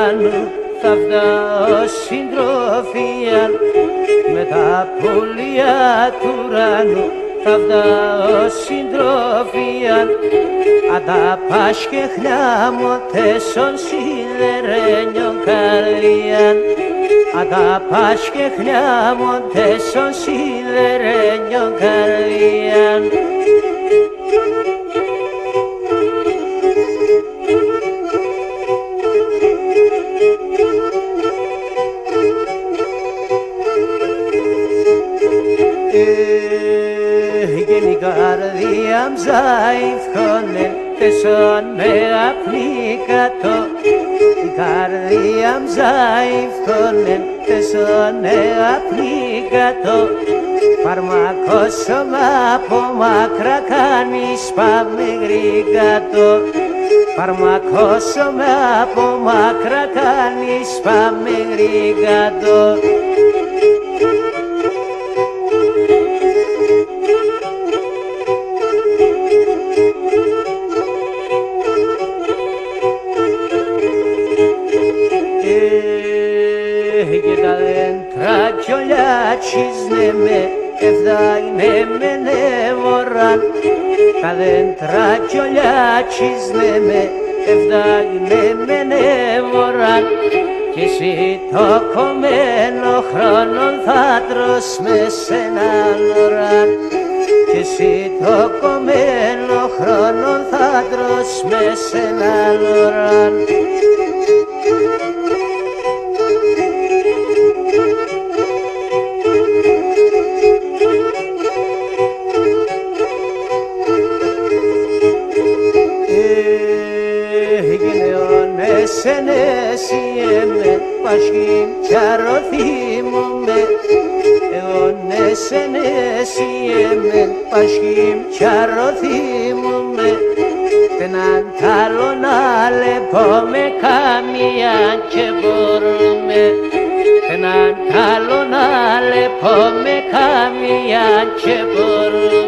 ουρανού θα φτάω συντροφία, με τα πουλιά του ουρανού θα φτάω συντροφία. Αν τα πας και χλάμωτεσον σιδερένιον καρδιάν, αν τα πας και χλάμωτεσον σιδερένιον καρδιάν. Γίνει η καρδιά μ' ζαϊφχόνε, τεσόν με απνίκατο. Η καρδιά μ' ζαϊφχόνε, τεσόν με απνίκατο. Φαρμακόσωμα από μακρά κάνεις πάμε γρήγατο. Φαρμακόσωμα από μακρά κάνεις πάμε γρήγατο. Και τα δέντρα κι όλα τσίζνε με, εφτάγνε με νεворάν. Τα δέντρα κι όλα τσίζνε με, εφτάγνε με νεворάν. Κι εσύ το κομμένο χρόνο θα τρως μες σ' έναν ωράν. Κι εσύ το κομμένο χρόνο θα τρως μες σ' έναν ωράν. Εσενέσιε πασχήμ κι αρωθήμουμε. Εγώ εσενέσιε πασχήμ κι αρωθήμουμε. Τενάν καλό να λεπούμε καμία και μπορούμε. Τενάν καλό να λεπούμε καμία και μπορούμε.